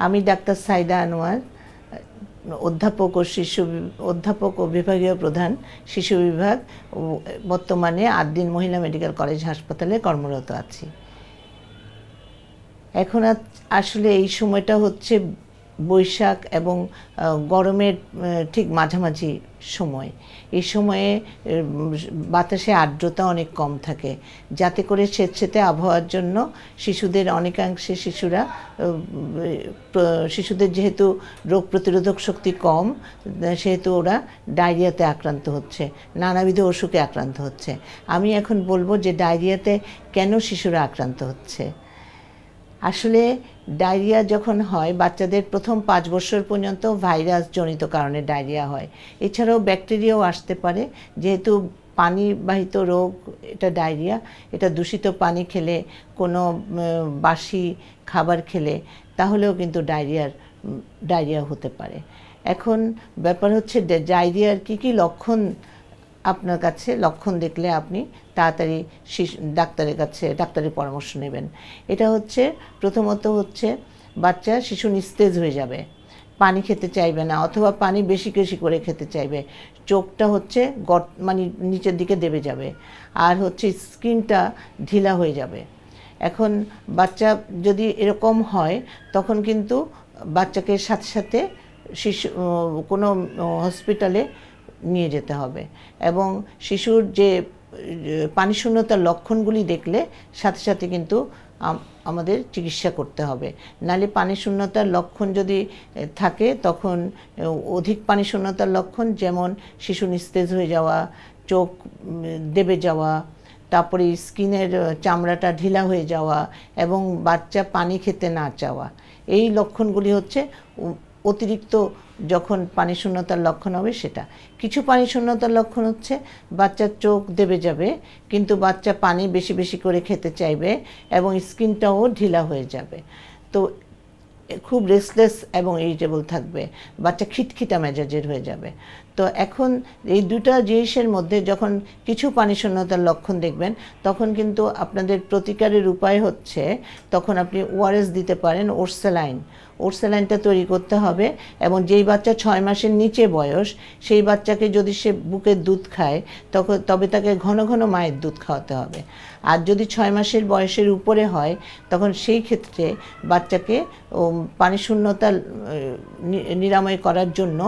আমি ডাক্তার সাইদা আনোয়ার, অধ্যাপক ও বিভাগীয় প্রধান শিশু বিভাগ, বর্তমানে ৮ দিন মহিলা মেডিকেল কলেজ হাসপাতালে কর্মরত আছি। এখন আসলে এই সময়টা হচ্ছে বৈশাখ এবং গরমের ঠিক মাঝামাঝি সময়। এই সময়ে বাতাসে আর্দ্রতা অনেক কম থাকে, যাতে করে স্বেচ্ছাতে আবহাওয়ার জন্য শিশুদের অনেকাংশে শিশুদের যেহেতু রোগ প্রতিরোধক শক্তি কম, সেহেতু ওরা ডায়রিয়াতে আক্রান্ত হচ্ছে, নানাবিধ অসুখে আক্রান্ত হচ্ছে। আমি এখন বলবো যে ডায়রিয়াতে কেন শিশুরা আক্রান্ত হচ্ছে। আসলে ডায়রিয়া যখন হয়, বাচ্চাদের প্রথম 5 বছর পর্যন্ত ভাইরাস জনিত কারণে ডায়রিয়া হয়। এছাড়াও ব্যাকটেরিয়াও আসতে পারে, যেহেতু পানিবাহিত রোগ এটা ডায়রিয়া। এটা দূষিত পানি খেলে, কোনো বাসি খাবার খেলে, তাহলেও কিন্তু ডায়রিয়া হতে পারে। এখন ব্যাপার হচ্ছে ডায়রিয়ার কী লক্ষণ আপনার কাছে লক্ষণ দেখলে আপনি তাড়াতাড়ি ডাক্তারের পরামর্শ নেবেন। এটা হচ্ছে প্রথমত হচ্ছে শিশু নিস্তেজ হয়ে যাবে, পানি খেতে চাইবে না, অথবা পানি বেশি বেশি করে খেতে চাইবে, চোখটা হচ্ছে মানে নিচের দিকে দেবে যাবে, আর হচ্ছে স্কিনটা ঢিলা হয়ে যাবে। এখন বাচ্চা যদি এরকম হয়, তখন কিন্তু বাচ্চাকে সাথে সাথে কোনো হসপিটালে নিয়ে যেতে হবে, এবং শিশুর যে পানিশূন্যতার লক্ষণগুলি দেখলে সাথে সাথে কিন্তু আমাদের চিকিৎসা করতে হবে। নাহলে পানিশূন্যতার লক্ষণ যদি থাকে, তখন অধিক পানিশূন্যতার লক্ষণ, যেমন শিশু নিস্তেজ হয়ে যাওয়া, চোখ দেবে যাওয়া, তারপরে স্কিনের চামড়াটা ঢিলা হয়ে যাওয়া, এবং বাচ্চা পানি খেতে না চাওয়া, এই লক্ষণগুলি হচ্ছে অতিরিক্ত যখন পানিশূন্যতার লক্ষণ হবে সেটা। কিছু পানিশূন্যতার লক্ষণ হচ্ছে বাচ্চার চোখ দেবে যাবে, কিন্তু বাচ্চা পানি বেশি বেশি করে খেতে চাইবে, এবং স্কিনটাও ঢিলা হয়ে যাবে, তো খুব রেস্টলেস এবং ইরিটেবল থাকবে, বাচ্চা খিটখিটা মেজাজের হয়ে যাবে। তো এখন এই দুটা জিনিসের মধ্যে যখন কিছু পানিশূন্যতার লক্ষণ দেখবেন, তখন কিন্তু আপনাদের প্রতিকারের উপায় হচ্ছে, তখন আপনি ওআরএস দিতে পারেন, ওরস্যালাইনটা তৈরি করতে হবে। এবং যেই বাচ্চা 6 মাসের নিচে বয়স, সেই বাচ্চাকে যদি সে বুকের দুধ খায়, তবে তাকে ঘন ঘন মায়ের দুধ খাওয়াতে হবে। আর যদি 6 মাসের বয়সের উপরে হয়, তখন সেই ক্ষেত্রে বাচ্চাকে পানিশূন্যতা নিরাময় করার জন্য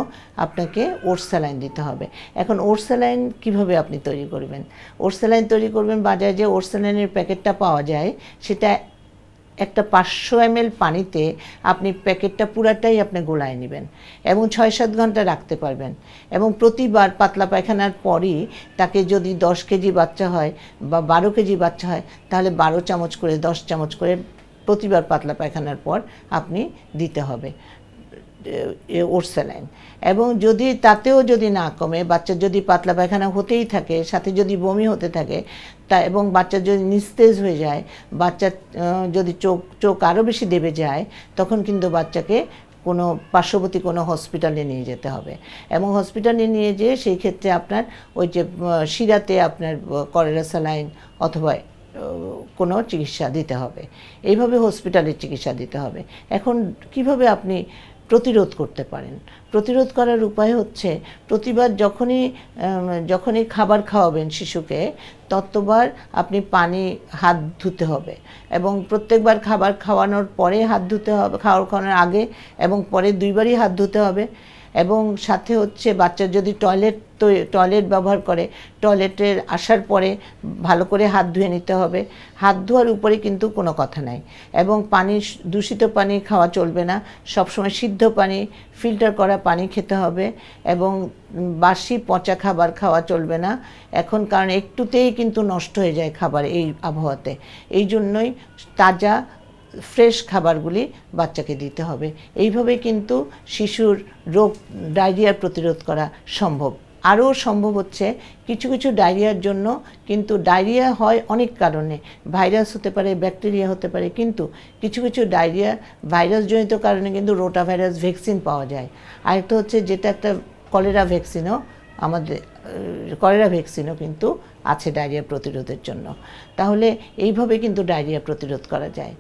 আপনাকে ওরস্যালাইন দিতে হবে। এখন ওরস্যালাইন কিভাবে আপনি তৈরি করবেন? ওরস্যালাইন তৈরি করবেন, বাজারে যে ওরস্যালাইনের প্যাকেটটা পাওয়া যায়, সেটা একটা 500 ml পানিতে আপনি প্যাকেটটা পুরাটাই আপনি গোলায় নেবেন, এবং 6-7 ঘন্টা রাখতে পারবেন। এবং প্রতিবার পাতলা পায়খানার পরই তাকে, যদি 10 কেজি বাচ্চা হয় বা 12 কেজি বাচ্চা হয়, তাহলে 12 চামচ করে, 10 চামচ করে প্রতিবার পাতলা পায়খানার পর আপনি দিতে হবে ওরস্যালাইন। এবং তাতেও যদি না কমে, বাচ্চার যদি পাতলা পায়খানা হতেই থাকে, সাথে যদি বমি হতে থাকে, এবং বাচ্চা যদি নিস্তেজ হয়ে যায়, বাচ্চার যদি চোখ আরও বেশি দেবে যায়, তখন কিন্তু বাচ্চাকে পার্শ্ববর্তী কোনো হসপিটালে নিয়ে যেতে হবে। এবং হসপিটালে নিয়ে যেয়ে সেই ক্ষেত্রে আপনার ওই যে শিরাতে আপনার কলেরা স্যালাইন অথবা কোনো চিকিৎসা দিতে হবে। এইভাবে হসপিটালের চিকিৎসা দিতে হবে। এখন কিভাবে আপনি প্রতিরোধ করতে পারেন? প্রতিরোধ করার উপায় হচ্ছে, প্রতিবার যখনই খাবার খাওয়াবেন শিশুকে, ততবার আপনি হাত ধুতে হবে, এবং প্রত্যেকবার খাবার খাওয়ানোর পরে হাত ধুতে হবে, খাওয়ানোর আগে এবং পরে 2 বারই হাত ধুতে হবে। এবং সাথে হচ্ছে বাচ্চা যদি টয়লেট ব্যবহার করে, টয়লেটের আসার পরে ভালো করে হাত ধুয়ে নিতে হবে। হাত ধোয়ার উপরে কিন্তু কোনো কথা নাই। এবং দূষিত পানি খাওয়া চলবে না, সবসময় সিদ্ধ পানি, ফিল্টার করা পানি খেতে হবে। এবং বাসি পচা খাবার খাওয়া চলবে না এখন, কারণ একটুতেই কিন্তু নষ্ট হয়ে যায় খাবার এই আবহাওয়াতে। এই জন্যই তাজা ফ্রেশ খাবারগুলি বাচ্চাকে দিতে হবে। এইভাবে কিন্তু শিশুর ডায়রিয়ার প্রতিরোধ করা সম্ভব। আরও সম্ভব হচ্ছে, কিছু কিছু ডায়রিয়ার জন্য কিন্তু ডায়রিয়া হয় অনেক কারণে, ভাইরাস হতে পারে, ব্যাকটেরিয়া হতে পারে, কিন্তু কিছু কিছু ডায়রিয়া ভাইরাসজনিত কারণে কিন্তু রোটাভাইরাস ভ্যাকসিন পাওয়া যায়। আরেকটা হচ্ছে, যেটা একটা কলেরা ভ্যাকসিনও কিন্তু আছে ডায়রিয়া প্রতিরোধের জন্য। তাহলে এইভাবে কিন্তু ডায়রিয়া প্রতিরোধ করা যায়।